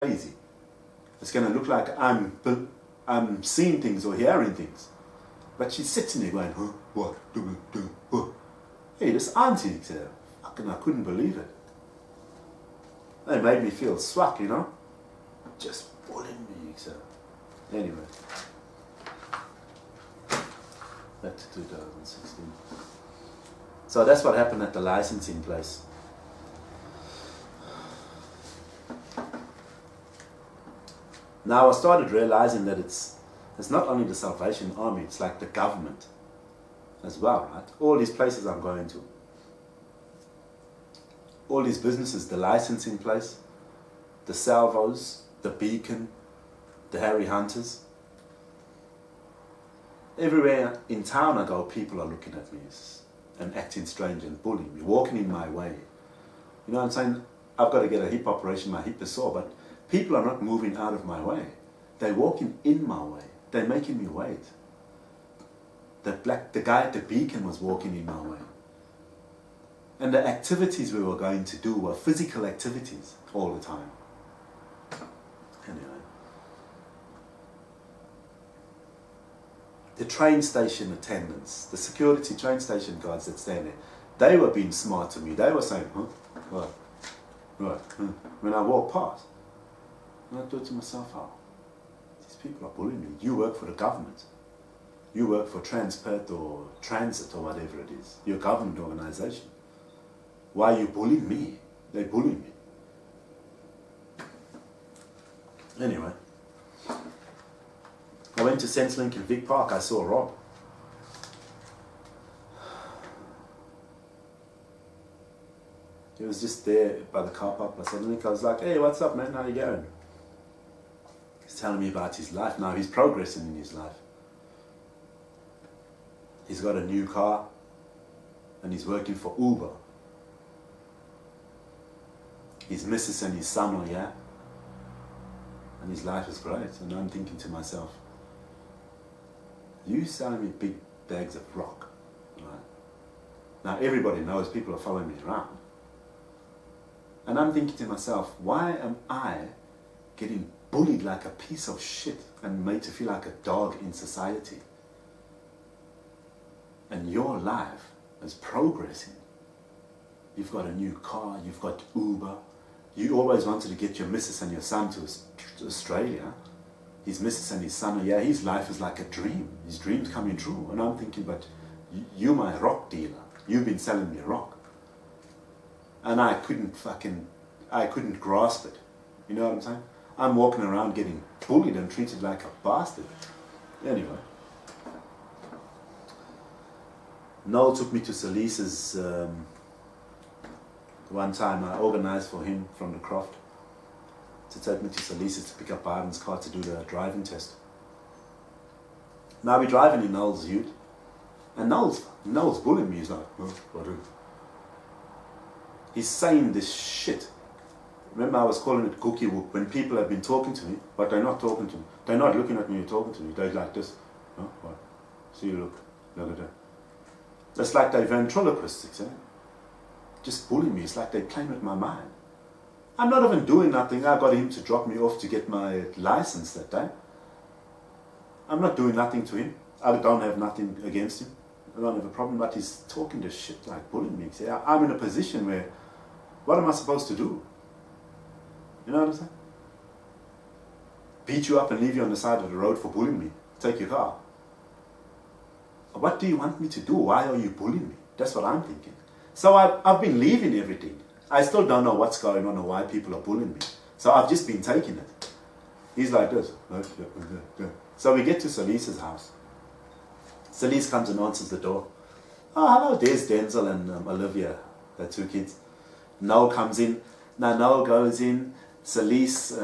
crazy. It's going to look like I'm seeing things or hearing things. But she's sitting there going, huh, what? Huh. Hey, this auntie, fucking, I couldn't believe it. They made me feel swag, you know? Just bullying me, so. Anyway. Back to 2016. So that's what happened at the licensing place. Now I started realizing that it's not only the Salvation Army, it's like the government as well, right? All these places I'm going to. All these businesses, the licensing place, the Salvos, the Beacon, the Harry Hunters. Everywhere in town I go, people are looking at me and acting strange and bullying me, walking in my way. You know what I'm saying? I've got to get a hip operation, my hip is sore, but people are not moving out of my way. They're walking in my way. They're making me wait. The guy at the Beacon was walking in my way. And the activities we were going to do were physical activities all the time. Anyway. The train station attendants, the security train station guards that stand there, they were being smart to me. They were saying, huh? What? Right. When I walk past. And I thought to myself, oh, these people are bullying me. You work for the government. You work for TRANSPERTH or Transit or whatever it is. You're a government organization. Why are you bullying me? They bully me. Anyway. I went to Centrelink in Vic Park. I saw Rob. He was just there by the car park. I was like, hey, what's up, man? How you going? He's telling me about his life. Now he's progressing in his life. He's got a new car and he's working for Uber. His missus and his son are here. And his life is great. And I'm thinking to myself, you selling me big bags of rock. Right? Now everybody knows people are following me around. And I'm thinking to myself, why am I getting bullied like a piece of shit and made to feel like a dog in society? And your life is progressing. You've got a new car, you've got Uber. You always wanted to get your missus and your son to Australia. His missus and his son, yeah, his life is like a dream. His dream's coming true. And I'm thinking, but you're my rock dealer. You've been selling me rock. And I couldn't grasp it. You know what I'm saying? I'm walking around getting bullied and treated like a bastard. Anyway. Noel took me to Celice's one time. I organized for him from the Croft to take me to Celice to pick up Barton's car to do the driving test. Now we're driving in Noel's ute, and Noel's bullying me. He's like, oh, what do? He's saying this shit. Remember I was calling it cookie whoop when people have been talking to me, but they're not talking to me. They're not looking at me and talking to me. They're like this. Oh, what? See, look at that. It's like they're ventriloquists, just bullying me. It's like they're playing with my mind. I'm not even doing nothing. I got him to drop me off to get my license that day. I'm not doing nothing to him. I don't have nothing against him. I don't have a problem, but he's talking this shit like bullying me. I'm in a position where, what am I supposed to do? You know what I'm saying? Beat you up and leave you on the side of the road for bullying me. Take your car. What do you want me to do? Why are you bullying me? That's what I'm thinking. So I've been leaving everything. I still don't know what's going on or why people are bullying me. So I've just been taking it. He's like this. So we get to Celice's house. Celice comes and answers the door. Oh, hello, there's Denzel and Olivia, the two kids. Noel comes in. Now Noel goes in. Celice,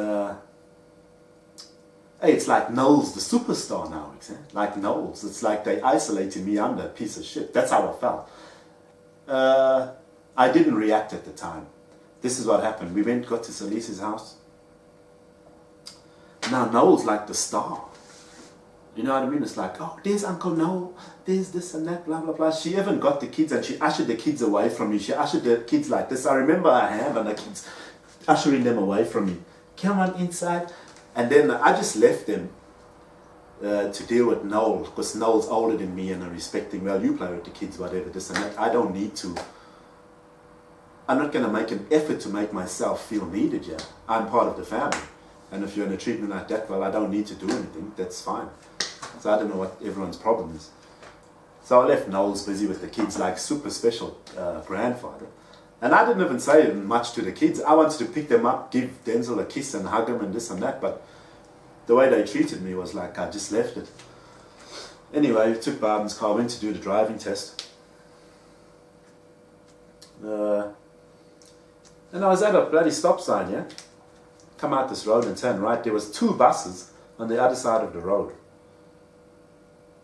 hey, it's like Noel's the superstar now, like Noel's. It's like they isolated me. I'm that piece of shit. That's how I felt. I didn't react at the time. This is what happened. We got to Celice's house. Now Noel's like the star. You know what I mean? It's like, oh, there's Uncle Noel, there's this and that, blah, blah, blah. She even got the kids and she ushered the kids away from me. She ushered the kids like this. I remember her hand and the kids ushering them away from me. come on inside. And then I just left them to deal with Noel, because Noel's older than me and I'm respecting, well, you play with the kids, whatever, this and that. I don't need to. I'm not going to make an effort to make myself feel needed yet. I'm part of the family. And if you're in a treatment like that, well, I don't need to do anything. That's fine. So I don't know what everyone's problem is. So I left Noel's busy with the kids, like super special grandfather. And I didn't even say much to the kids. I wanted to pick them up, give Denzel a kiss and hug him and this and that. But the way they treated me was like I just left it. Anyway, we took Barton's car, went to do the driving test. And I was at a bloody stop sign, yeah? Come out this road and turn right. There was 2 buses on the other side of the road.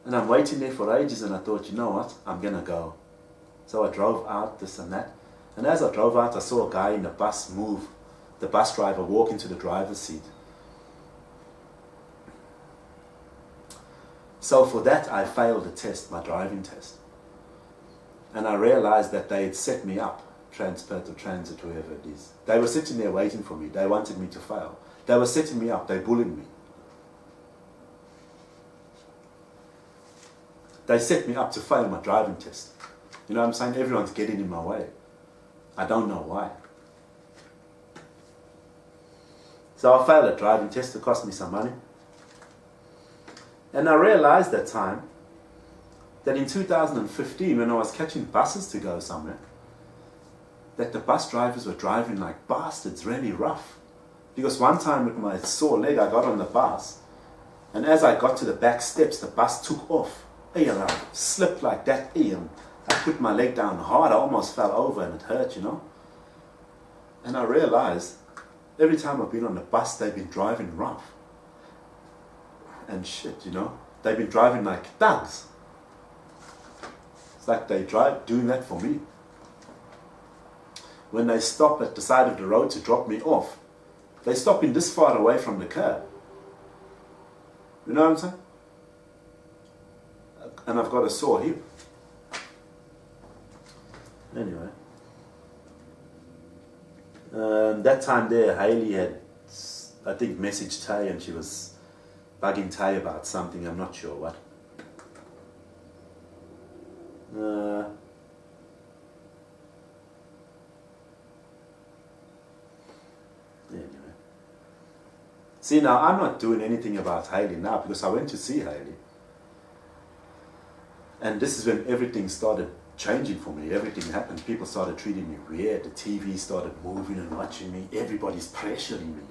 And I'm waiting there for ages and I thought, you know what? I'm going to go. So I drove out, this and that. And as I drove out, I saw a guy in the bus move. The bus driver walk into the driver's seat. So for that, I failed the test, my driving test. And I realized that they had set me up, TRANSPERTH or transit, whoever it is. They were sitting there waiting for me. They wanted me to fail. They were setting me up. They bullied me. They set me up to fail my driving test. You know what I'm saying? Everyone's getting in my way. I don't know why. So I failed a driving test. It cost me some money. And I realized that time that in 2015, when I was catching buses to go somewhere, that the bus drivers were driving like bastards, really rough. Because one time with my sore leg, I got on the bus, and as I got to the back steps, the bus took off. And I slipped like that, and I put my leg down hard. I almost fell over and it hurt, you know. And I realized every time I've been on the bus, they've been driving rough. And shit, you know. They've been driving like thugs. It's like they drive doing that for me. When they stop at the side of the road to drop me off, they stop in this far away from the curb. You know what I'm saying? And I've got a sore hip. Anyway. That time there, Hayley had, I think, messaged Tay and she was bugging Tay about something, I'm not sure what. Anyway. See, now I'm not doing anything about Hayley now because I went to see Hayley. And this is when everything started changing for me. Everything happened. People started treating me weird. The TV started moving and watching me. Everybody's pressuring me.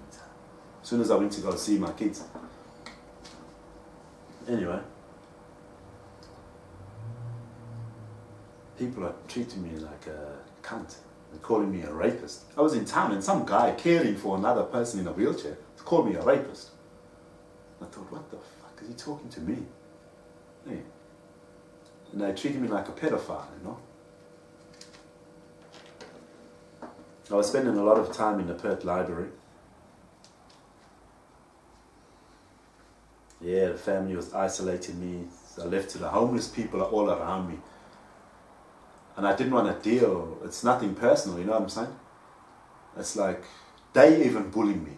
As soon as I went to go see my kids. Anyway. People are treating me like a cunt. They're calling me a rapist. I was in town and some guy caring for another person in a wheelchair called me a rapist. I thought, what the fuck is he talking to me? Hey. And they treated me like a pedophile, you know. I was spending a lot of time in the Perth library. Yeah, the family was isolating me. I left to the homeless people all around me. And I didn't want to deal, it's nothing personal, you know what I'm saying? It's like, they even bully me.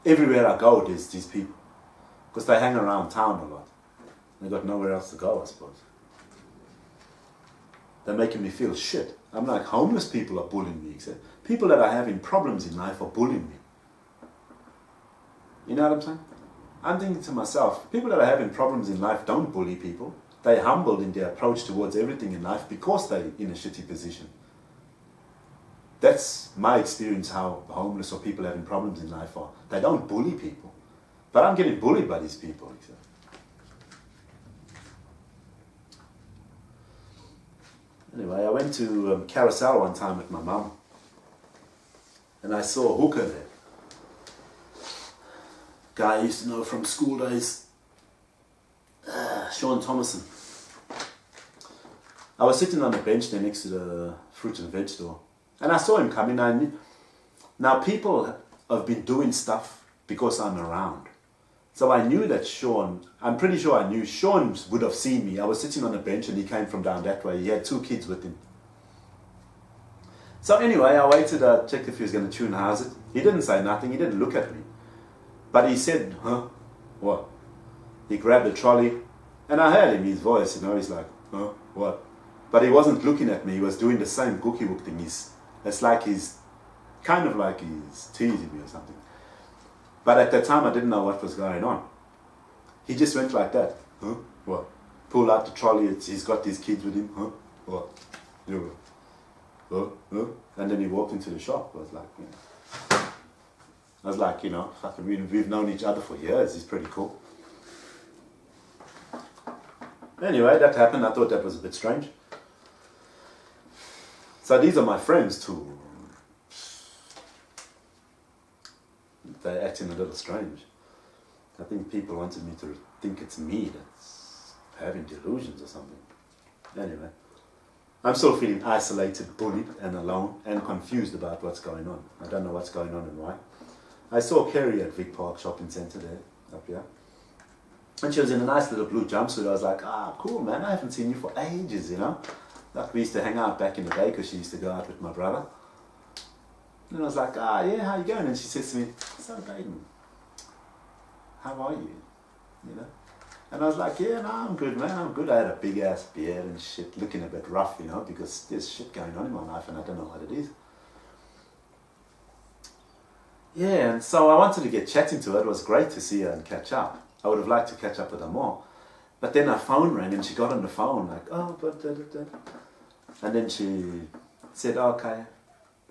Everywhere I go, there's these people. Because they hang around town a lot. They got nowhere else to go, I suppose. They're making me feel shit. I'm like, homeless people are bullying me. People that are having problems in life are bullying me. You know what I'm saying? I'm thinking to myself, people that are having problems in life don't bully people. They're humbled in their approach towards everything in life because they're in a shitty position. That's my experience how homeless or people having problems in life are. They don't bully people. But I'm getting bullied by these people. Anyway, I went to Carousel one time with my mum. And I saw a hooker there. Guy I used to know from school days. Sean Thomasson. I was sitting on a bench there next to the fruit and veg store. And I saw him coming. Now people have been doing stuff because I'm around. So I knew that Sean, I'm pretty sure I knew Sean would have seen me. I was sitting on a bench and he came from down that way. He had 2 kids with him. So anyway, I waited, checked if he was going to tune house it. He didn't say nothing, he didn't look at me. But he said, huh? What? He grabbed the trolley, and I heard him, his voice, you know, he's like, huh? What? But he wasn't looking at me, he was doing the same cookie book thing. It's like he's, kind of like he's teasing me or something. But at that time, I didn't know what was going on. He just went like that, huh? What? Pull out the trolley, he's got these kids with him, huh? What? Yeah. Huh? Huh? And then he walked into the shop. I was like, you know, fucking, we've known each other for years. He's pretty cool. Anyway, that happened. I thought that was a bit strange. So these are my friends too. They're acting a little strange. I think people wanted me to think it's me that's having delusions or something. Anyway. I'm still feeling isolated, bullied and alone and confused about what's going on. I don't know what's going on and why. I saw Kerry at Vic Park Shopping Centre there, up here. And she was in a nice little blue jumpsuit. I was like, cool man, I haven't seen you for ages, you know. Like we used to hang out back in the day because she used to go out with my brother. And I was like, yeah, how you going? And she says to me, so Baden, how are you? You know? And I was like, yeah, no, I'm good, man, I'm good. I had a big ass beard and shit, looking a bit rough, you know, because there's shit going on in my life and I don't know what it is. Yeah, and so I wanted to get chatting to her. It was great to see her and catch up. I would have liked to catch up with her more. But then her phone rang and she got on the phone like, oh, but da, da, da. And then she said, okay,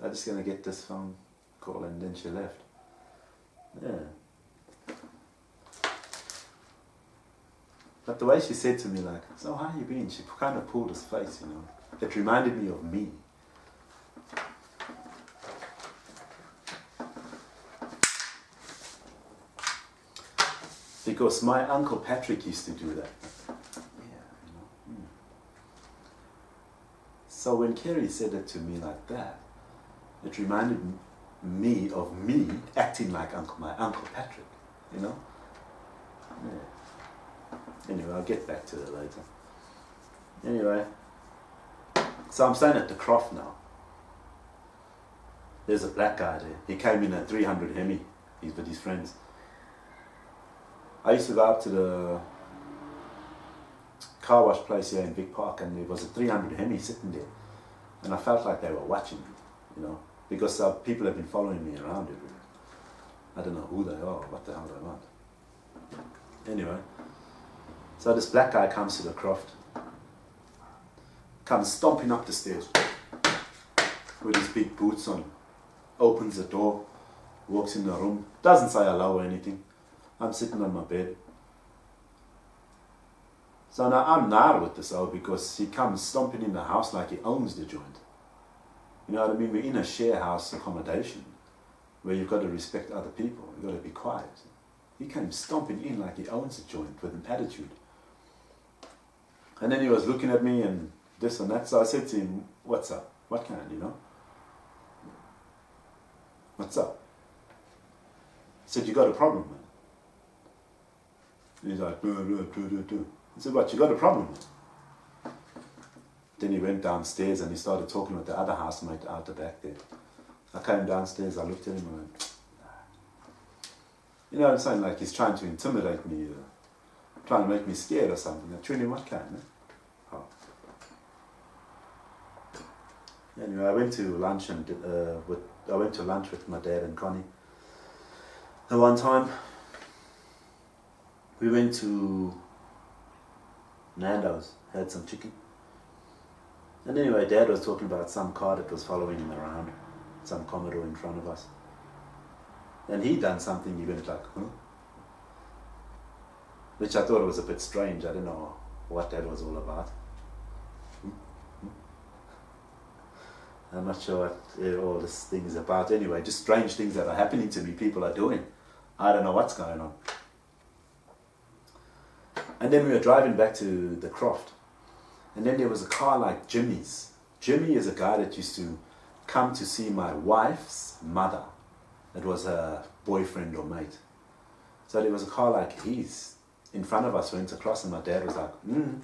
I'm just going to get this phone call, and then she left. Yeah. But the way she said to me, like, so how you been? She kind of pulled his face, you know. It reminded me of me. Because my Uncle Patrick used to do that. Yeah, you know. So when Kerry said it to me like that, it reminded me of me acting like my Uncle Patrick, you know. Yeah. Anyway, I'll get back to that later. Anyway, so I'm staying at the Croft now. There's a black guy there. He came in at 300 Hemi. He's with his friends. I used to go up to the car wash place here in Vic Park, and there was a 300 Hemi sitting there. And I felt like they were watching me, you know, because people have been following me around everywhere. I don't know who they are, what the hell they want. Anyway, so this black guy comes to the Croft, comes stomping up the stairs with his big boots on, opens the door, walks in the room, doesn't say hello or anything. I'm sitting on my bed. So now I'm nar with this old because he comes stomping in the house like he owns the joint. You know what I mean? We're in a share house accommodation where you've got to respect other people. You've got to be quiet. He came stomping in like he owns the joint with an attitude. And then he was looking at me and this and that. So I said to him, what's up? What kind, you know? What's up? He said, you got a problem, man. And he's like, I said, what, you got a problem? Then he went downstairs and he started talking with the other housemate out the back there. I came downstairs, I looked at him and went, nah. You know what I'm saying? Like he's trying to intimidate me, trying to make me scared or something. I told him, what kind, man? Oh. Anyway, I went to lunch with my dad and Connie. And one time, we went to Nando's, had some chicken. And anyway, Dad was talking about some car that was following him around, some Commodore in front of us. And he'd done something, he went like, huh? Which I thought was a bit strange. I didn't know what that was all about. I'm not sure what all this thing is about. Anyway, just strange things that are happening to me, people are doing. I don't know what's going on. And then we were driving back to the Croft. And then there was a car like Jimmy's. Jimmy is a guy that used to come to see my wife's mother. It was her boyfriend or mate. So there was a car like his in front of us, went across, and my dad was like, You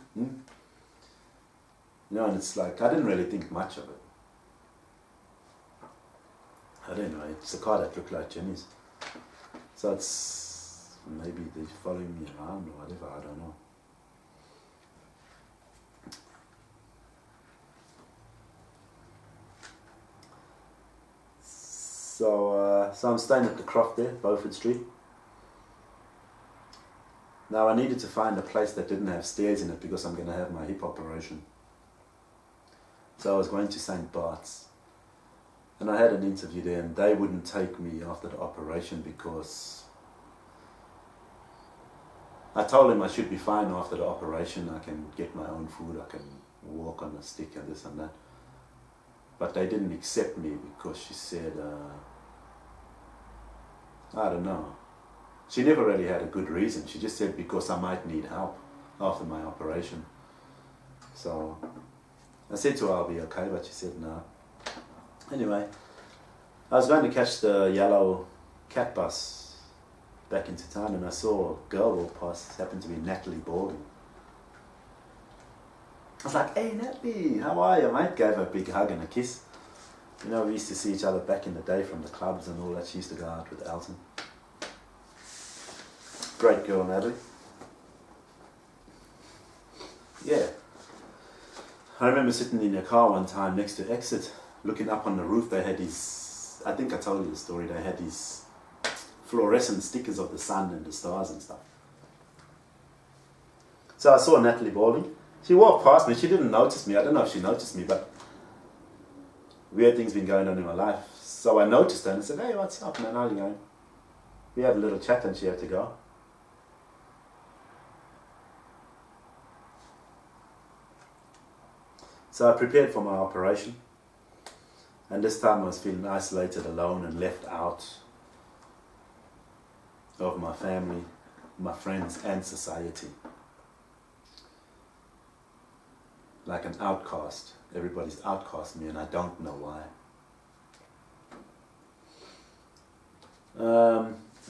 know, and it's like, I didn't really think much of it. I don't know, it's a car that looked like Jenny's. So it's, maybe they're following me around or whatever, I don't know. So I'm staying at the Croft there, Beaufort Street. Now I needed to find a place that didn't have stairs in it because I'm going to have my hip operation. So I was going to St. Barts. And I had an interview there and they wouldn't take me after the operation because I told them I should be fine after the operation. I can get my own food, I can walk on a stick and this and that. But they didn't accept me because she said, I don't know. She never really had a good reason. She just said because I might need help after my operation. So I said to her I'll be okay, but she said no. Anyway, I was going to catch the yellow cat bus back into town and I saw a girl walk past. It happened to be Natalie Balding. I was like, hey Natalie, how are you, mate? Gave her a big hug and a kiss. You know, we used to see each other back in the day from the clubs and all that. She used to go out with Allan. Great girl, Natalie. Yeah. I remember sitting in your car one time next to Exit, looking up on the roof. They had these, I think I told you the story, they had these fluorescent stickers of the sun and the stars and stuff. So I saw Natalie Balding. She walked past me. She didn't notice me. I don't know if she noticed me, but weird things been going on in my life. So I noticed her and I said, hey, what's up, man? How are you going? We had a little chat and she had to go. So I prepared for my operation. And this time I was feeling isolated, alone and left out of my family, my friends and society. Like an outcast. Everybody's outcast me and I don't know why.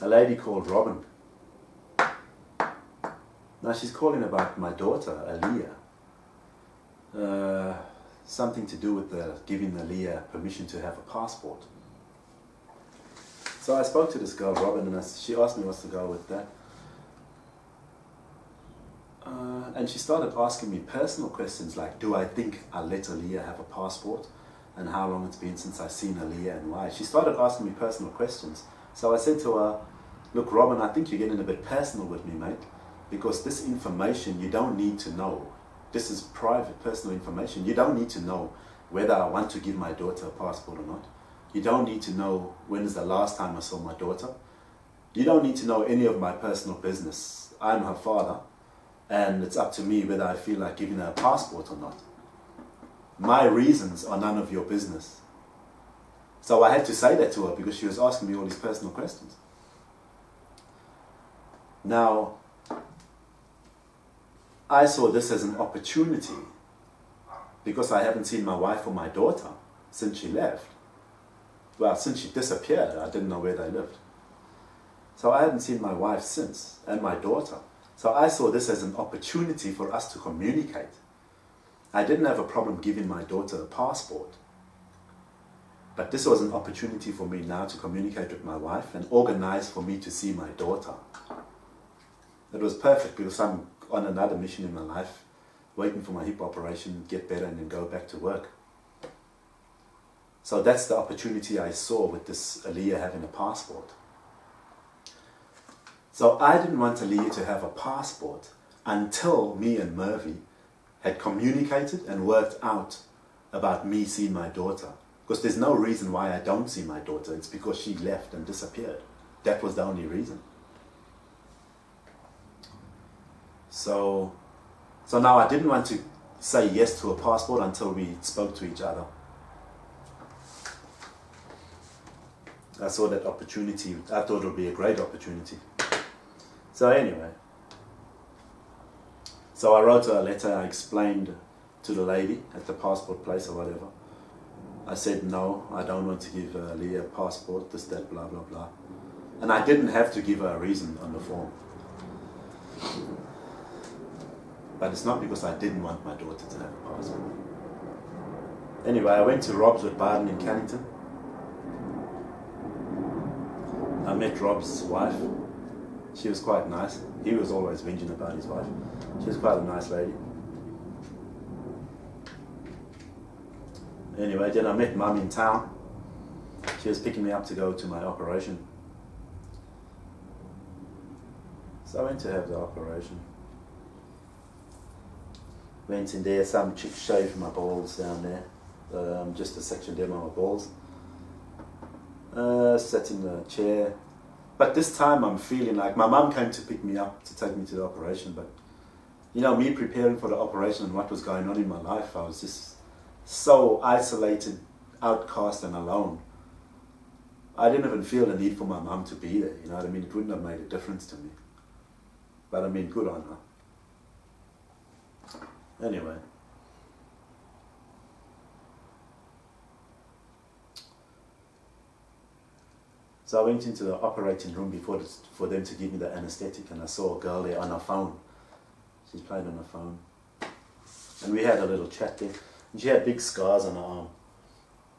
A lady called Robin. Now she's calling about my daughter, Aaliyah. Something to do with giving Aaliyah permission to have a passport. So I spoke to this girl, Robin, and she asked me what's to go with that. And she started asking me personal questions like, do I think I'll let Aaliyah have a passport? And how long it's been since I've seen Aaliyah and why. She started asking me personal questions. So I said to her, look Robin, I think you're getting a bit personal with me, mate, because this information you don't need to know. This is private, personal information. You don't need to know whether I want to give my daughter a passport or not. You don't need to know when is the last time I saw my daughter. You don't need to know any of my personal business. I'm her father. And it's up to me whether I feel like giving her a passport or not. My reasons are none of your business. So I had to say that to her because she was asking me all these personal questions. Now, I saw this as an opportunity because I haven't seen my wife or my daughter since she left. Well, since she disappeared, I didn't know where they lived. So I hadn't seen my wife since, and my daughter. So I saw this as an opportunity for us to communicate. I didn't have a problem giving my daughter a passport. But this was an opportunity for me now to communicate with my wife and organize for me to see my daughter. It was perfect because I'm on another mission in my life, waiting for my hip operation, get better and then go back to work. So that's the opportunity I saw with this Aaliyah having a passport. So I didn't want Aaliyah to have a passport until me and Murphy had communicated and worked out about me seeing my daughter. Because there's no reason why I don't see my daughter. It's because she left and disappeared. That was the only reason. So now I didn't want to say yes to a passport until we spoke to each other. I saw that opportunity. I thought it would be a great opportunity. So anyway, so I wrote her a letter. I explained to the lady at the passport place or whatever. I said, no, I don't want to give Aaliyah a passport, this, that, blah, blah, blah. And I didn't have to give her a reason on the form. But it's not because I didn't want my daughter to have a passport. Anyway, I went to Rob's with Barton in Cannington. met Rob's wife. She was quite nice. He was always whinging about his wife. She was quite a nice lady. Anyway, then I met Mum in town. She was picking me up to go to my operation. So I went to have the operation. Went in there, some chick shaved my balls down there. Just a section there on my balls. Sat in the chair. But this time I'm feeling like my mum came to pick me up to take me to the operation. But, you know, me preparing for the operation and what was going on in my life, I was just so isolated, outcast and alone. I didn't even feel the need for my mum to be there, you know what I mean? It wouldn't have made a difference to me. But I mean, good on her. Anyway. So I went into the operating room for them to give me the anesthetic, and I saw a girl there on her phone. She's playing on her phone. And we had a little chat there. And she had big scars on her arm.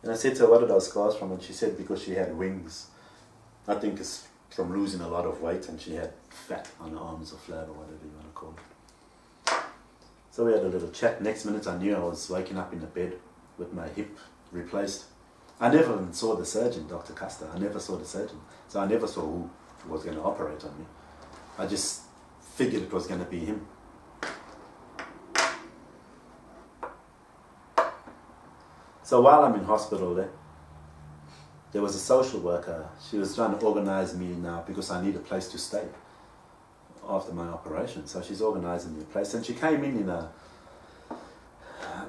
And I said to her, what are those scars from? And she said, because she had wings. I think it's from losing a lot of weight, and she had fat on her arms or flab or whatever you want to call it. So we had a little chat. Next minute I knew I was waking up in the bed with my hip replaced. I never even saw the surgeon, Dr. Custer. I never saw the surgeon. So I never saw who was going to operate on me. I just figured it was going to be him. So while I'm in hospital there was a social worker. She was trying to organize me now because I need a place to stay after my operation. So she's organizing me a place. And she came in a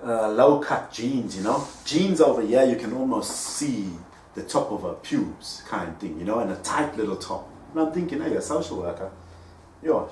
low-cut jeans, you know. Jeans over here, you can almost see the top of her pubes kind of thing, you know, and a tight little top. And I'm thinking, hey, a social worker, yo,